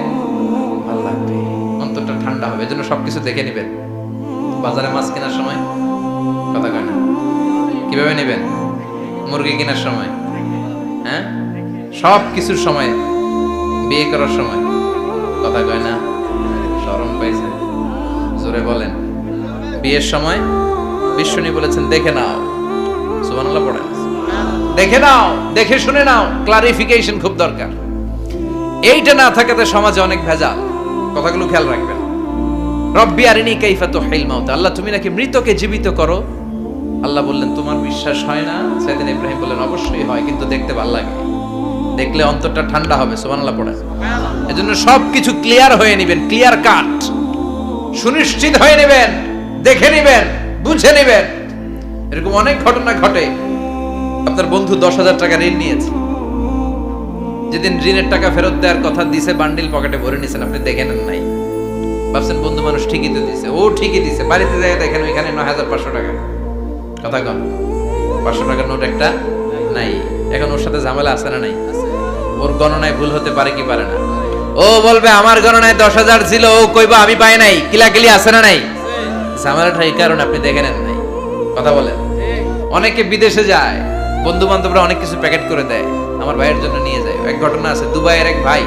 ভালো লাগবে, অন্তরটা ঠান্ডা হবে, এজন্য সবকিছু দেখে নেবেন। বাজারে মাছ কেনার সময় কথা কয় না, কিভাবে নেবেন? মুরগি কেনার সময়, হ্যাঁ, সব কিছুর সময়, বিয়ে করার সময় কথা কয় না, শরম পাইছে, জোরে বলেন। বিয়ের সময় বিশ্বনী বলেছেন দেখে নাও, সুবহানাল্লাহ পড়েন, দেখে নাও, দেখে শুনে নাও, ক্লারিফিকেশন খুব দরকার। এইটা না থাকাতে সমাজে অনেক ভেজাল। কথাগুলো খেয়াল রাখবেন। রব্বি আরিনি কাইফা তুহিল মাউত, আল্লাহ তুমি নাকি মৃতকে জীবিত করো। আল্লাহ বললেন তোমার বিশ্বাস হয় না? সাইয়েদনা ইব্রাহিম বললেন অবশ্যই হয়, কিন্তু দেখতে ভালো লাগে, দেখলে অন্তরটা ঠান্ডা হবে। সুবহানাল্লাহ পড়েন। এজন্য সবকিছু ক্লিয়ার হয়ে নেবেন, ক্লিয়ার কাট, সুনিশ্চিত হয়ে নেবেন, দেখে নেবেন, বুঝে নেবেন। এরকম অনেক ঘটনা ঘটে। আপনার বন্ধু 10,000 টাকা ঋণ নিয়েছে, যেদিন ঋণের টাকা ফেরত দেওয়ার কথা দিছে বান্ডিল পকেটে ভরে নিছেন, আপনি দেখে নেন নাই, ভাবছেন বন্ধু মানুষ ঠিকই তো দিছে। ও ঠিকই দিছে, বাড়িতে যায় দেখেন ওইখানে 9,500 টাকা। কথা কন, 500 টাকার নোট একটা নাই। এখন ওর সাথে ঝামেলা আছে না নাই? ওর গণনায় ভুল হতে পারে কি পারে না? ও বলবে আমার গণনায় 10,000 ছিল, ও কইবা আমি পাই নাই, কিলাকিলি আছে না নাই? ঝামেলাটা এই কারণে আপনি দেখে নেন নাই। কথা বলেন। অনেকে বিদেশে যায়, বন্ধু বান্ধবরা অনেক কিছু প্যাকেট করে দেয়, আমার ভাইয়ের জন্য নিয়ে যায়। এক ঘটনা আছে, দুবাইয়ের এক ভাই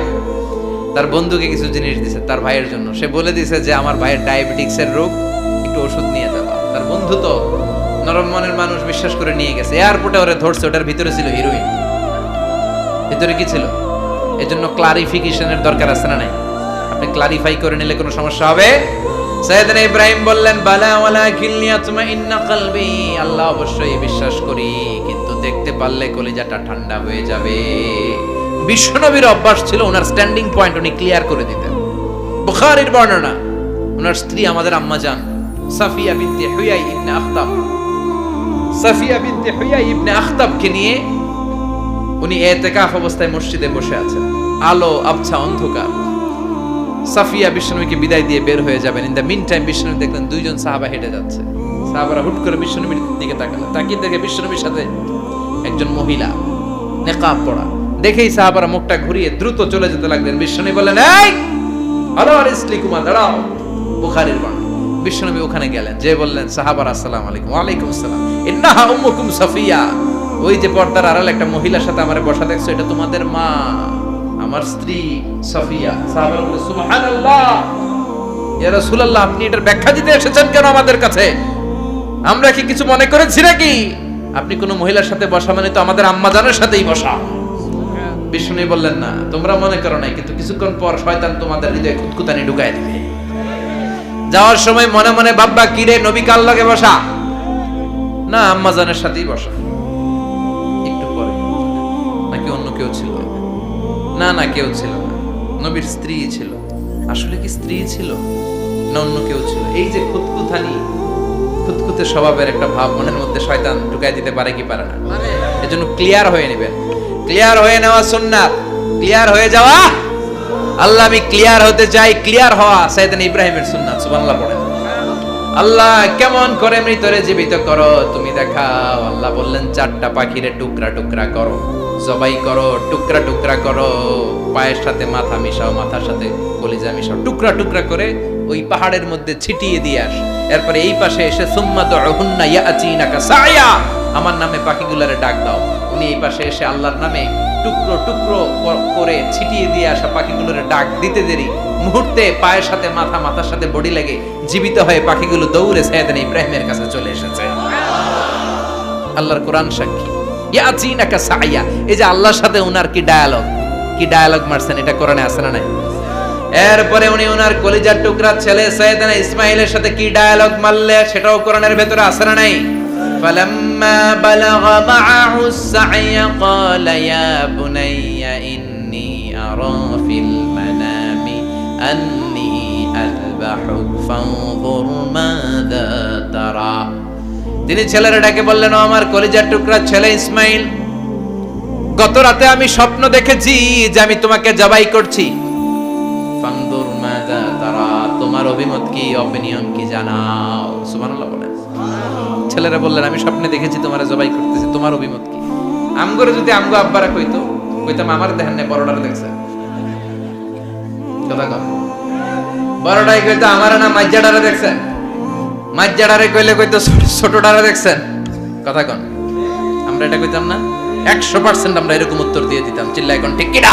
তার বন্ধুকে কিছু জিনিস দিছে তার ভাইয়ের জন্য। সে বলে দিছে যে আমার ভাইয়ের ডায়াবেটিক্সের রোগ, একটু ওষুধ নিয়ে যাবা। তার বন্ধু তো নরম মনের মানুষ, বিশ্বাস করে নিয়ে গেছে। এয়ারপোর্টে ওরে ধরছে, ওটার ভিতরে ছিল হিরোইন। ভিতরে কি ছিল? এজন্য ক্লারিফিকেশনের দরকার আছে না নাই? আপনি ক্লারিফাই করে নিলে কোনো সমস্যা হবে? সাইয়েদনা ইব্রাহিম বললেন বালা ওয়ালাকিন লিয়াতমাইন্না কলবি, আল্লাহ অবশ্যই বিশ্বাস করি, কিন্তু দেখতে পারলে কলিজাটা ঠান্ডা হয়ে যাবে। বিশ্বনবীর অভ্যাস ছিল ওনার স্ট্যান্ডিং পয়েন্ট উনি ক্লিয়ার করে দিতেন। বুখারীর বর্ণনা, ওনার স্ত্রী আমাদের আম্মা জান সাফিয়া বিনতে হুয়াই ইবনে আখতাব, সাফিয়া বিনতে হুয়াই ইবনে আখতাবকে নিয়ে উনি ইতিকাফ অবস্থায় মসজিদে বসে আছেন। আলো আবছা অন্ধকার। সাফিয়া বিশ্বনবীকে বিদায় দিয়ে বের হয়ে যাবেন। ইন দ্য মিন টাইম বিশ্বনবী দেখলেন দুইজন সাহাবা হেঁটে যাচ্ছে। সাহাবারা হুট করে বিশ্বনবীর দিকে তাকালেন। তাকিয়ে দেখে বিশ্বনবীর সাথে একজন মহিলা, নেকাব পরা। দেখেই সাহাবারা মুখটা ঘুরিয়ে দ্রুত চলে যেতে লাগলেন। বিশ্বনবী বললেন এই আলো আরিসলিকুমা, দাঁড়াও। বুখারীর বর্ণনা। বিশ্বনবী ওখানে গেলেন, যে বললেন সাহাবারা আসসালামু আলাইকুম। ওয়া আলাইকুম আসসালাম। ইন্নাহা উম্মুকুম সাফিয়া, ওই যে পর্দার আড়ালে একটা মহিলার সাথে আমারে বসা দেখছো, এটা তোমাদের মা, আমার স্ত্রী সাফিয়া। সাহাবারা বললেন সুবহানাল্লাহ, ইয়া রাসূলুল্লাহ, আপনি এটার ব্যাখ্যা দিতে এসেছেন কেন আমাদের কাছে? আমরা কি কিছু মনে করেছি নাকি? আপনি কোন মহিলার সাথে বসা মানে তো আমাদের আম্মা জানের সাথেই বসা। বিষ্ণু বললেন না, তোমরা মনে করো নাই, কিন্তু কিছুক্ষণ পর শয়তান তোমাদের হৃদয়ে খুঁতখুঁতানি ঢুকায় দিবে। যাওয়ার সময় মনে মনে ভাববা, কি রে নবী কার লগে বসা? না, আম্মা জানের সাথেই বসা। একটু পরে নাকি অন্য কেউ ছিল? না না, কেউ ছিল না, নবীর স্ত্রী ছিল। আসলে কি স্ত্রী ছিল না অন্য কেউ ছিল? এই যে খুঁতখুঁতানি, খুঁতখুঁতে স্বভাবের একটা ভাব মনের মধ্যে শয়তান ঢুকায় দিতে পারে কি পারে না? এজন্য ক্লিয়ার হয়ে নেবেন। ক্লিয়ার হয়ে নেওয়া সুন্নাত, ক্লিয়ার হয়ে যাওয়া। আল্লাহ আমি ক্লিয়ার হতে চাই, ক্লিয়ার হওয়া সাইয়েদনা ইব্রাহিমের সুন্নাত। সুবহানাল্লাহ পড়েন। আল্লাহ কেমন করে মৃতরে জীবিত করো তুমি দেখাও। আল্লাহ বললেন 4টা পাখিরে টুকরা টুকরা করো, জবাই করো, টুকরা টুকরা করো, পায়ের সাথে মাথা মিশাও, মাথার সাথে কলিজা মিশাও, টুকরা টুকরা করে ওই পাহাড়ের মধ্যে ছিটিয়ে দিয়ে আস। এরপরে এই পাশে এসে সুম্মা দুহুন্না ইয়াতিনাকা সায়া, আমার নামে পাখিগুলারে ডাক দাও। উনি এই পাশে এসে আল্লাহর নামে টুকরো টুকরো করে ছিটিয়ে দিয়ে আসা পাখিগুলোরে ডাক দিতে দেরি মুহূর্তে পায়ের সাথে মাথা, মাথার সাথে বডি লেগে জীবিত হয়ে পাখিগুলো দৌড়ে সাইয়েদনা ইব্রাহিমের কাছে চলে এসেছে। আল্লাহর কোরআন সাক্ষী। ইয়াতিনাকা সায়া, এই যে আল্লাহর সাথে উনার কি ডায়ালগ মারছেন, এটা কোরআনে আছে না নাই? এরপরে উনি ওনার কলিজার টুকরা ছেলে সাইয়েদনা ইসমাইলের সাথে কি ডায়ালগ মারলে, সেটাও কোরআনের ভেতরে আছে না নাই? ফালাম্মা বালাগা মাআহু সাইয়া ক্বালা ইয়া বুনাইয়া ইন্নী আরা ফিল মানামি আন্নী আযবাহুক ফানজুর মাযা তারা। তিনি ছেলের ডাকে বললেন, ও আমার কলিজার টুকরা ছেলে ইসমাইল, গত রাতে আমি স্বপ্ন দেখেছি যে আমি তোমাকে জবাই করছি। ফানজুর মাযা তারা, তোমার অভিমত কি, অপিনিয়ন কি জানাও। সুবহানাল্লাহ বলেন। ছেলেরা বললেন, আমি স্বপ্নে দেখেছি তোমারে জবাই করতেছি, তোমার অভিমত কি? আমগরে যদি আমগো আব্বারা কইতো, কইতাম আমার দেখেন না, বড়টারে দেখছে। কথা কম। বড়টাই কইতো আমার না মাজ্জাডারে দেখছেন, মাজ্জাডারে কইলে কইতো ছোটটারে দেখছেন। কথা কোন? আমরা এটা কইতাম না? 100% আমরা এরকম উত্তর দিয়ে দিতাম, চিল্লাই কোন ঠিক কিনা?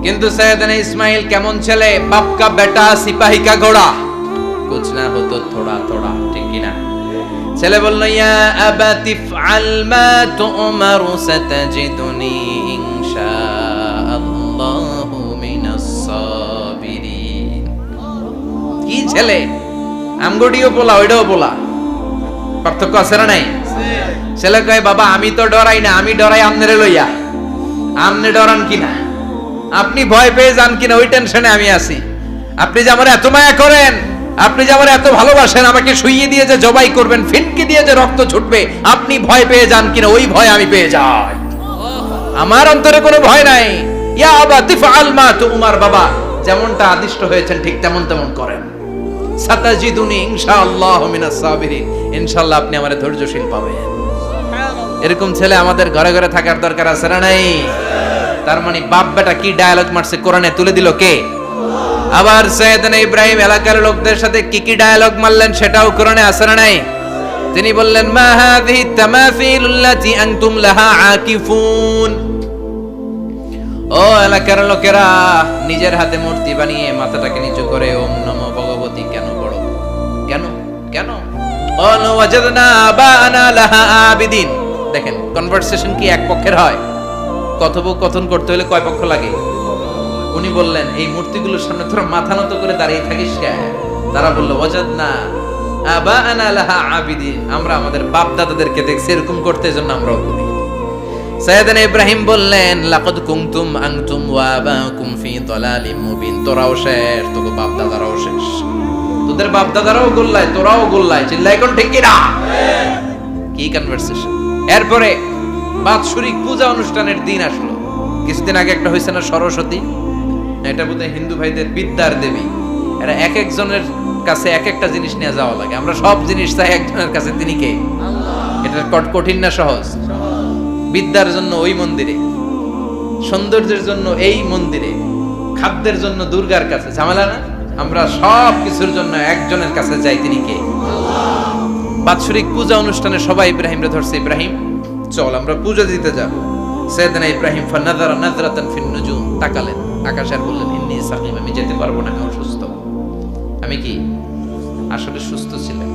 কিন্তু সৈয়দনা ইসমাইল কেমন ছেলে, বাপ কা বেটা সিপাহি কা ঘোড়া, কুছ না হতো থোড়া থোড়া, ঠিক কিনা? ছেলে বলল ইয়া আবাতি ফআল মা তুমারু সাতাজিদুনি ইনশাআল্লাহু মিনাস সাবিরিন। কি ছেলে, আমগডিও বলা ওইটাও বলা, পার্থক্য আছে না নাই? ছেলে কয় বাবা আমি তো ডরাই না, আমি ডরাই আমনেরে লইয়া। আমনে ডরান কিনা, আপনি ভয় পেয়ে যান কিনা ওই টেনশনে আমি আছি। আপনি যে আমার এত মায়া করেন, আপনি যে আমার এত ভালোবাসেন, আমাকে শুইয়ে দিয়ে যে জবাই করবেন, ফিনকি দিয়ে যে রক্ত ছুটবে, আপনি ভয় পেয়ে যান কিনা ওই ভয় আমি পেয়ে যাই। আমার অন্তরে কোনো ভয় নাই। ইয়া আবাতি ফাআল মা তুমার, বাবা যেমনটা আদিষ্ট হয়েছেন ঠিক তেমন তেমন করেন। সাতাজিদুনি ইনশাআল্লাহু মিনাস সাবিরিন, ইনশাআল্লাহ আপনি আমারে ধৈর্যশীল পাবেন। এরকম ছেলে আমাদের ঘরে ঘরে থাকার দরকার আছে না নাই? তার মানে বাপ বেটা কি ডায়ালগ মারছে কোরআনে তুলে দিল কে? আবার সৈয়দনা ইব্রাহিম এলাকার লোকদের সাথে কি কি ডায়ালগ মারলেন সেটাও কোরআনে আছে না নাই? তিনি বললেন মা হাযিহি তামাসিলুল্লাতি আনতুম লাহা আকিফুন। ও এলাকার লোকেরা, নিজের হাতে মূর্তি বানিয়ে মাথাটাকে নিচু করে ওম নমো ভগবতী কেন পড়ো? কেন কেন? ক্বালু ওয়াজাদনা আবানা লাহা আবিদিন। দেখেন কনভারসেশন কি এক পক্ষের হয়? কথোপকথন করতে হলে কয় পক্ষ লাগে? উনি বললেন এই মূর্তিগুলোর সামনে তোরা মাথা নত করে দাঁড়িয়ে থাকিস কেন? তারা বলল ওয়াজাদনা আবানা লাহা আবিদিন, আমরা আমাদের বাপ দাদাদেরকে দেখছি এরকম করতে, এজন্য আমরাও করি। সাইয়েদনা ইব্রাহিম বললেন লাকাদ কুনতুম আনতুম ওয়া আবাকুম ফি দালালিম মুবিন, তোরাও শেষ, তোর বাপ দাদারাও শেষ, তোদের বাপ দাদারাও গোল্লায়, তোরাও গোল্লায়, চিল্লাই কোন ঠিক কিনা? কি কনভারসেশন। এরপরে বাৎসরিক পূজা অনুষ্ঠানের দিন আসলো। কিছুদিন আগে একটা হয়েছে না সরস্বতী, এটা বোধহয় হিন্দু ভাইদের বিদ্যার দেবী। এরা এক একজনের কাছে এক একটা জিনিস নিয়ে যাওয়া লাগে, আমরা সব জিনিস চাই একজনের কাছে, তিনি কে? এটা কঠিন না সহজ? বিদ্যার জন্য ওই মন্দিরে, সৌন্দর্যের জন্য এই মন্দিরে, খাদ্যের জন্য দুর্গার কাছে, ঝামেলা না? আমরা সব কিছুর জন্য একজনের কাছে যাই, তিনি কে? বাৎসরিক পূজা অনুষ্ঠানে সবাই ইব্রাহিমরে ধরছে, ইব্রাহিম চল আমরা পূজা দিতে যাব। সাইয়েদনা ইব্রাহিম ফানাযারা নাযরাতান ফিন নুজুম, তাকালেন আকাশে আর বললেন ইন্নী সাকিম, আমি যেতে পারবো না, আমি অসুস্থ। আমি কি আসলে সুস্থ ছিলেন?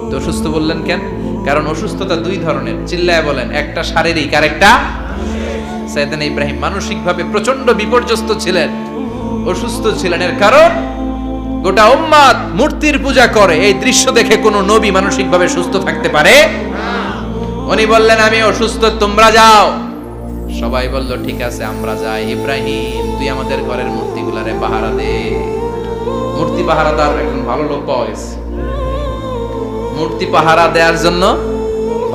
তো অসুস্থ বললেন কেন? কারণ অসুস্থতা দুই ধরনের, চিল্লায় বলেন, একটা শারীরিক আর একটা। সাইয়েদনা ইব্রাহিম মানসিকভাবে প্রচন্ড বিপর্যস্ত ছিলেন, অসুস্থ ছিলেন। এর কারণ গোটা উম্মাত মূর্তির পূজা করে, এই দৃশ্য দেখে কোনো নবী মানসিকভাবে সুস্থ থাকতে পারে না। উনি বললেন আমি অসুস্থ, তোমরা যাও। সবাই বলল ঠিক আছে আমরা যাই। ইব্রাহিম তুই আমাদের ঘরের মূর্তিগুলারে পাহারা দে। মূর্তি পাহারাদার একজন ভালো লোক পাওয়া গেছে, মূর্তি পাহারা দেওয়ার জন্য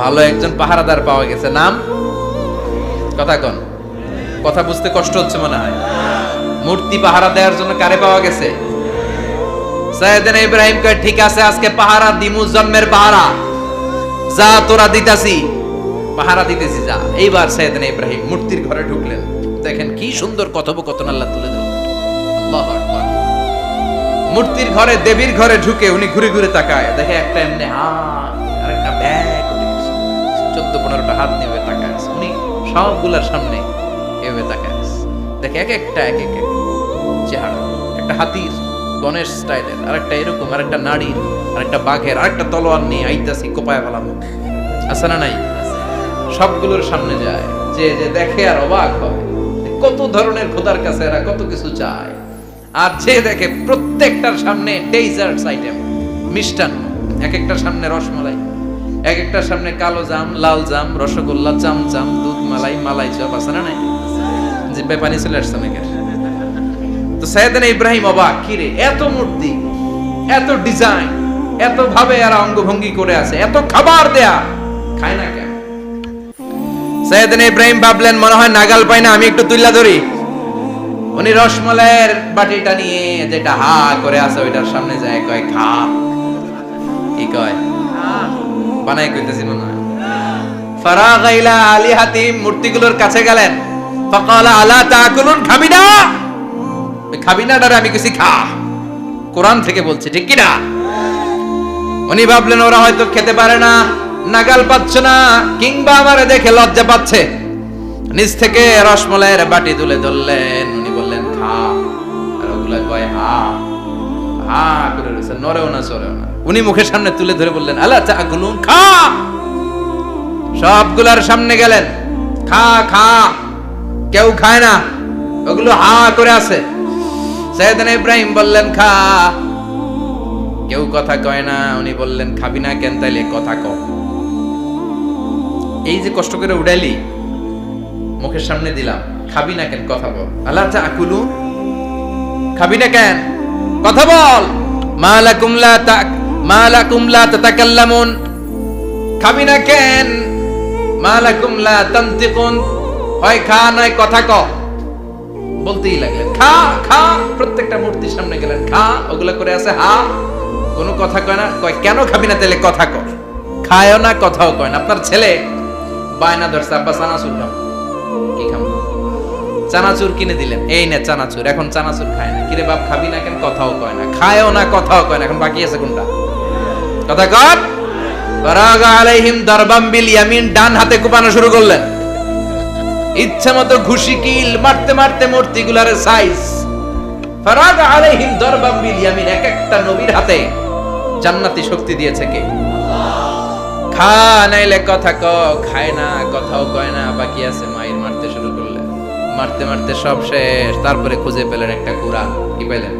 ভালো একজন পাহারাদার পাওয়া গেছে। নাম? কথা কন, কথা বুঝতে কষ্ট হচ্ছে মনে হয়। মূর্তি পাহারা দেওয়ার জন্য কারে পাওয়া গেছে? সাইয়েদনা ইব্রাহিম কয় ঠিক আছে আজকে পাহারা দিমু, জন্মের পাহারা, যা তোরা দিতাছি, পাহারা দিতেছি যা। এইবার সাইয়েদনা ইব্রাহিম মূর্তির ঘরে ঢুকলেন। দেখেন কি সুন্দর কথোপকথন আল্লাহ তুলে দিলেন। আল্লাহু আকবার। মূর্তির ঘরে, দেবীর ঘরে ঢুকে উনি ঘুরে ঘুরে তাকায়, দেখে একটা এমনি হাত আর একটা ব্যাগ, 14-15টা হাত নিয়ে তাকায়। উনি সবগুলার সামনে এভাবে তাকায়, দেখে এক একটা এক এক চেহারা, একটা হাতির গণেশ স্টাইলের, আরেকটা এরকম, আরেকটা নারীর, আরেকটা বাঘের, আরেকটা তলোয়ার নিয়ে আইতাছি কোপায় ফেলাম। আছে না নাই? সবগুলোর সামনে যায়, যে যে দেখে আর অবাক হয়, কত ধরনের খোদার কাছে এরা কত কিছু চায়। আর যে দেখে প্রত্যেকটার সামনে ডেজার্টস আইটেম, মিষ্টান্ন, এক একটার সামনে রসমালাই, এক একটার সামনে কালো জাম, লাল জাম, রসগোল্লা, চামচাম, দুধ মালাই, মালাই চপ। আছে না নাই? জিব্বায় পানি চলে আসছে অনেকের। তো সাইয়েদনা ইব্রাহিম অবাক, কি রে এত মূর্তি, এত ডিজাইন, এত ভাবে আর অঙ্গভঙ্গি করে আছে, এত খাবার দেয়া, খায় না কেন? সাইয়েদনা ইব্রাহিম ভাবলেন মনে হয় নাগাল পাই না, আমি একটু তুইলা ধরি। উনি রসমালাইয়ের বাটিটা নিয়ে যেটা হা করে আছে ওইটার সামনে যায়, কয় খা। কি কয়? বানাই কইতেছি মনে হয়। ফারাগা ইলা আলিহাতিম, মূর্তিগুলোর কাছে গেলেন। ফাকালা আলা তাকুলুন, খাবি না? খাবি না? ডারে আমি কিছু খা। কোরআন থেকে বলছে, ঠিক কিনা? উনি ভাবলেন ওরা হয়তো খেতে পারে না, নাগাল পাচ্ছে না, কিংবা আমারে দেখে লজ্জা পাচ্ছে। নিচ থেকে রসমলাইয়ের বাটি তুলে ধরলেন, উনি বললেন খা, আর ওগুলা কয় হা হা করে রয়েছে, নড়েও না চড়েও না। উনি মুখের সামনে তুলে ধরে বললেন আলা তাকুলুন, খা। সবগুলার সামনে গেলেন, খা খা। কেউ খায় না, ওগুলো হা করে আছে। সাইয়েদনা ইব্রাহিম বললেন খা, কেউ কথা কয় না। উনি বললেন খাবি না কেন? তাইলে কথা ক। এই যে কষ্ট করে উড়াইলি, মুখের সামনে দিলাম, খাবি না কেন? কথা বল। আল্লাহ তাকুলু, খাবি না কেন? কথা বল। মালাকুম লা তাতাকাল্লামুন, খাবি না কেন? মালাকুম লা তানতিকুন, হয় খা নয় কথা ক। বলতেই লাগলেন খা খা। প্রত্যেকটা মূর্তির সামনে গেলেন, খা। ওগুলা করে আছে হা, কোনো কথা কয় না। কয় কেন খাবি না? তাহলে কথা কর। খায়ও না, কথাও কয় না। আপনার ছেলে বায়না ধরছে, আব্বা চানাচুর খাবো। কি খাবো? চানাচুর কিনে দিলেন, এই নে চানাচুর। এখন চানাচুর খায় না। কিরে বাপ খাবি না কেন? কথাও কয় না। খায়ও না, কথাও কয় না। এখন বাকি আছে কোনটা? কথা কর। ফারাগা আলাইহিম দারবাম বিল ইয়ামিন, ডান হাতে কোপানো শুরু করলেন। ইচ্ছা মতো ঘুষি কিল মারতে মারতে মূর্তিগুলার সাইজ। ফারাগা আলাইহিম দারবাম বিল ইয়ামিন, এক একটা নবীর হাতে জান্নাতি শক্তি দিয়েছে কে? খা নাইলে কথা ক। খায় না, কথাও কয় না, বাকি আছে। মায়ের মারতে শুরু করলেন, মারতে মারতে সব শেষ। তারপরে খুঁজে পেলেন একটা কুড়াল। কি পেলেন?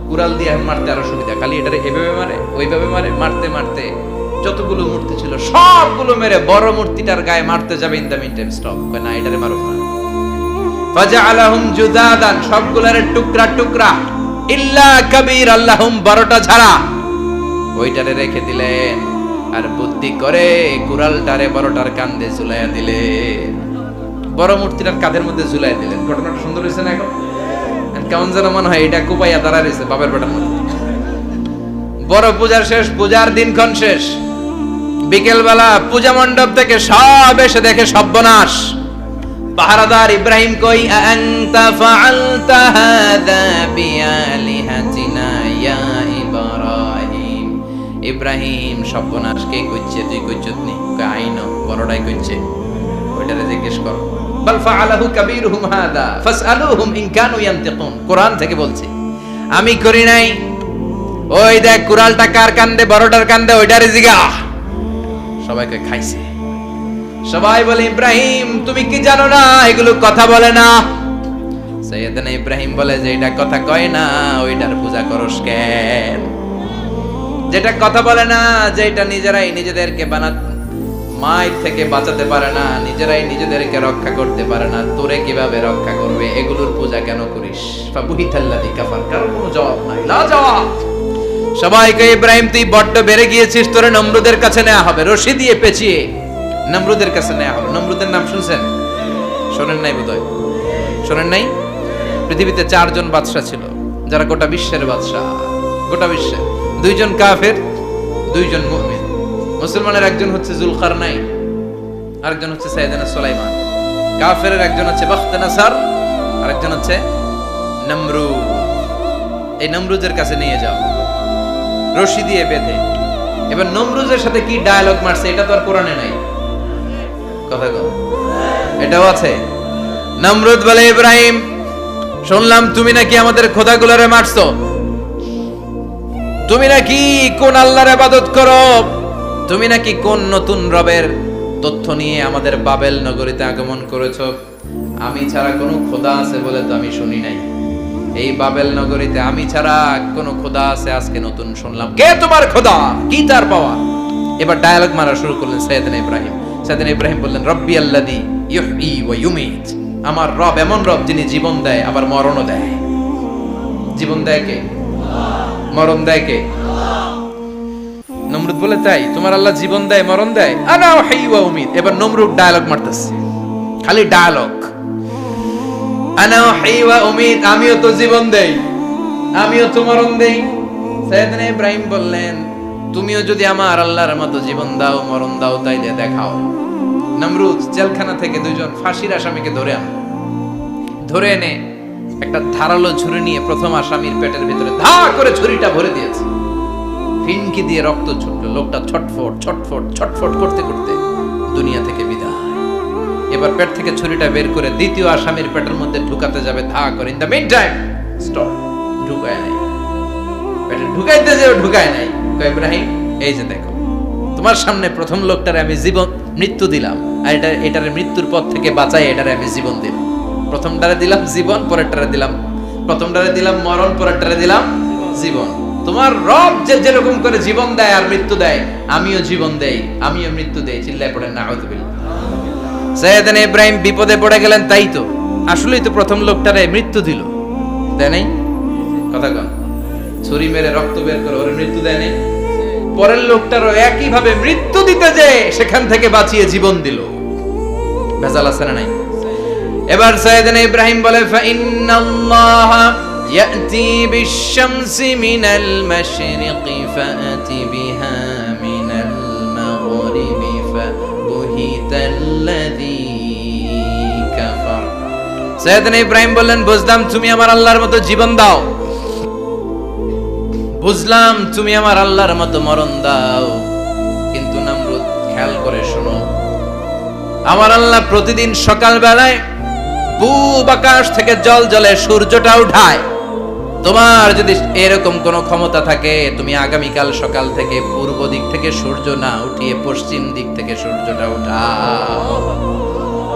কুড়াল দিয়ে মারতে আরো সুবিধা। খালি এটারে এভাবে মারে, ওইভাবে মারে। মারতে মারতে যতগুলো মূর্তি ছিল সবগুলো মেরে বড় মূর্তিটার গায়ে মারতে যাবে, in the meantime stop, না এটারে মারো না। ফাজআলাহুম জুদাদান, সবগুলোরে টুকরা টুকরা। ইল্লা কাবীর আল্লাহুম, 12টা ছাড়া ওইটারে রেখে দিলেন। আর বুদ্ধি করে কুড়ালটারে বড়টার কাঁধে ঝুলাইয়া দিলেন। বড় মূর্তিটার কাঁধের মধ্যে ঝুলাইয়া দিলেন। ঘটনাটা সুন্দর হয়েছে না? এখন কেমন যেন মনে হয় এটা কুপাইয়া দাঁড়া রয়েছে বাবার বেটার মধ্যে। বড় পূজার শেষ, পূজার দিনক্ষণ শেষ। বিকেল বেলা পূজা মণ্ডপ থেকে সব এসে দেখে সর্বনাশ। পাহারাদার ইব্রাহিম কই, আনতা ফাআলতা হাযা বিআলিহাতিনা ইয়া ইব্রাহিম। ইব্রাহিম, সর্বনাশ কে কইছে? তুই কইছত নি? কই আইনো, বড়টাই কইছে। ওইটারে জিজ্ঞেস কর। বাল ফাআলাহু কাবীরুহুম হাযা ফাসআলুহুম ইন কানু ইয়ানতিকুন। কোরআন থেকে বলছি, আমি করি নাই। ওই দেখ কুড়ালটা কার কান্দে? বড়টার কান্দে, ওইটারে জিগা। সবাইকে খাইছে। সবাই বলে ইব্রাহিম তুমি কি জানো না এগুলো কথা বলে না? সাইয়েদনা ইব্রাহিম বলে যে এটা কথা কয় না, ওইটার পূজা করস কেন? যেটা কথা বলে না, যেটা নিজেরাই নিজেদেরকে মায়ের থেকে বাঁচাতে পারে না, নিজেরাই নিজেদেরকে রক্ষা করতে পারে না, তোরে কিভাবে রক্ষা করবে? এগুলোর পূজা কেন করিস? ফাবুহিতাল্লাযী কাফার, কারো কোনো জবাব নাই, লা জবাব। সবাইকে ইব্রাহিম তুই বড্ড বেড়ে গিয়েছিস, তোরে নমরুদের কাছে নেওয়া হবে, রশি দিয়ে পেঁচিয়ে নমরুদের কাছে নেওয়া হবে। নমরুদের নাম শুনছেন? শোনেন নাই বোধহয়? শোনেন নাই? পৃথিবীতে 4 জন বাদশা ছিল, যারা গোটা বিশ্বের বাদশা। গোটা বিশ্বের 2 জন কাফের, 2 জন মুমিন। মুসলমানের একজন হচ্ছে জুলকারনাইন, আরেকজন হচ্ছে সাইয়েদনা সুলাইমান। কাফেরের একজন হচ্ছে বাখতানাসার, আরেকজন হচ্ছে নমরুদ। এই নমরুদের কাছে নিয়ে যাও, রশি দিয়ে বেঁধে। এবার নমরুদের সাথে কি ডায়ালগ মারছে এটা তো আর কোরআনে নাই। কথা কও, এটাও আছে। নমরুদ বলে ইব্রাহিম, শুনলাম তুমি নাকি আমাদের খোদাগুলোরে মারছো। তুমি নাকি কোন আল্লাহর ইবাদত করো। তুমি নাকি কোন নতুন রবের তথ্য নিয়ে আমাদের বাবেল নগরীতে আগমন করেছো। আমি ছাড়া কোনো খোদা আছে বলে তো আমি শুনি নাই। এই বাবেল নগরীতে আমি ছাড়া কোনো খোদা আছে আজকে নতুন শুনলাম। কে তোমার খোদা? কি তার পাওয়া? এবার ডায়ালগ মারা শুরু করলেন সাইয়েদনা ইব্রাহিম। সাইয়েদনা ইব্রাহিম বললেন, রব্বি আল্লাযী ইউহয়ী ওয়া ইউমীত। আমার রব এমন রব যিনি জীবন দেয় আবার মরণও দেয়। জীবন দেয় কে? মরণ দেয় কে? নমরুদ বলে, তাই তোমার আল্লাহ জীবন দেয় মরণ দেয়? আনা উহয়ী ওয়া উমীত। এবার নমরুদ ডায়ালগ মারতেছে, খালি ডায়ালগ। আনা উহয়ী ওয়া উমীত, আমিও তো জীবন দেই, আমিও তো মরণ দেই। সাইয়েদনা ইব্রাহিম বললেন, তুমিও যদি আমার আল্লাহর মতো জীবন দাও মরণ দাও তাইলে দেখাও। নমরুদ জেলখানা থেকে 2 জন ফাঁসির আসামিকে ধরে এনে একটা ধারালো ছুরি নিয়ে প্রথম আসামির পেটের ভিতরে ধা করে ছুরিটা ভরে দিয়েছে। ফিনকি দিয়ে রক্ত ছুটল, লোকটা ছটফট ছটফট ছটফট করতে করতে দুনিয়া থেকে বিদায়। এবার পেট থেকে ছুরিটা বের করে দ্বিতীয় আসামির পেটের মধ্যে ঢুকাতে যাবে ধা করে। In the meantime stop, ঢুকায় নাই, পেটে ঢুকাইতে যাবে ঢুকায় নাই। ইব্রাহিম, এই যে দেখো, তোমার সামনে প্রথম লোকটারে আমি মৃত্যু দিলাম, আর এটারে মৃত্যুর পথ থেকে বাঁচাই, এটারে আমি জীবন দিলাম। প্রথমটারে দিলাম জীবন, পরেরটারে দিলাম, প্রথমটারে দিলাম মরণ, পরেরটারে দিলাম জীবন। তোমার রব যে যেরকম করে জীবন দেয় আর মৃত্যু দেয়, আমিও জীবন দেই, আমিও মৃত্যু দেই। চিল্লায় পড়েন নাউযুবিল্লাহ। সাইয়েদনা ইব্রাহিম বিপদে পড়ে গেলেন, তাই তো আসলেই তো প্রথম লোকটারে মৃত্যু দিল, দেয় নাই? কথা কন, ছুরি মেরে রক্ত বের করে ওরে মৃত্যু দেয় নাই? পরের লোকটারও একই ভাবে মৃত্যু দিতে যে সেখান থেকে বাঁচিয়ে জীবন দিল। ভেজাল আছে না নাই? এবার সাইয়েদনা ইব্রাহিম বলে, ফাইন্নাল্লাহ ইয়াতি বিশ-শামসি মিনাল মাশরিকি ফাআতি বিহা মিনাল মাগরিবি ফাবুহিতাল্লাযী কাফার। সাইয়েদনা ইব্রাহিম বললেন, বুঝলাম তুমি আমার আল্লাহর মতো জীবন দাও, বুঝলাম তুমি আমার আল্লাহর মতো মরণ দাও, কিন্তু নমরুদ খেয়াল করে শোনো, আমার আল্লাহ প্রতিদিন সকাল বেলায় পূব আকাশ থেকে জল জলে সূর্যটা উঠায়। তোমার যদি এরকম কোন ক্ষমতা থাকে, তুমি আগামীকাল সকাল থেকে পূর্ব দিক থেকে সূর্য না উঠিয়ে পশ্চিম দিক থেকে সূর্যটা উঠাও।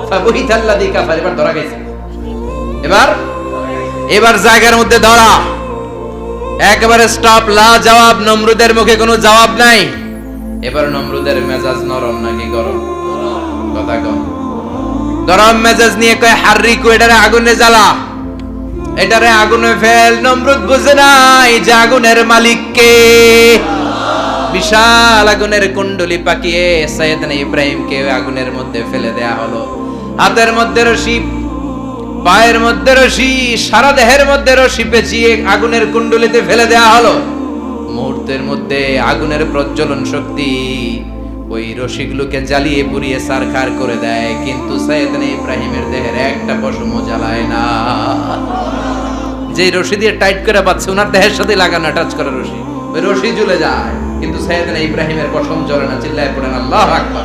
ফাবুহিতাল্লাযী কাফার। এবার ধরা গেছে, এবার জায়গার মধ্যে ধরা, একেবারে স্টপ, লা জবাব। নমরুদের মুখে কোনো জবাব নাই। এবার নমরুদের মেজাজ নরম নাকি গরম? কথা কম। গরম মেজাজ নিয়ে কয়, হাররিকু, এটারে আগুনে জ্বালা, এটারে আগুনে ফেল। নমরুদ বুঝে নাই যে আগুনের মালিক কে। বিশাল আগুনের কুণ্ডলি পাকিয়ে সাইয়েদনা ইব্রাহিমকে আগুনের মধ্যে ফেলে দেয়া হলো। হাতের মধ্যে রশি, পায়ের মধ্যে রশি, সারা দেহের মধ্যে রশি পেঁচিয়ে আগুনের কুণ্ডলিতে ফেলে দেয়া হলো। মুহূর্তের মধ্যে আগুনের প্রজ্বলন শক্তি ওই রশিগুলোকে জ্বালিয়ে পুড়িয়ে ছারখার করে দেয়, কিন্তু সাইয়েদনা ইব্রাহিমের দেহের একটা পশমও জ্বালায় না। যে রশি দিয়ে টাইট করে পাচ্ছে, ওনার দেহের সাথে লাগানো টাচ করা রশি, ওই রশি জ্বলে যায়, কিন্তু সাইয়েদনা ইব্রাহিমের পশম জ্বলে না। চিল্লায় পড়েন আল্লাহু আকবার।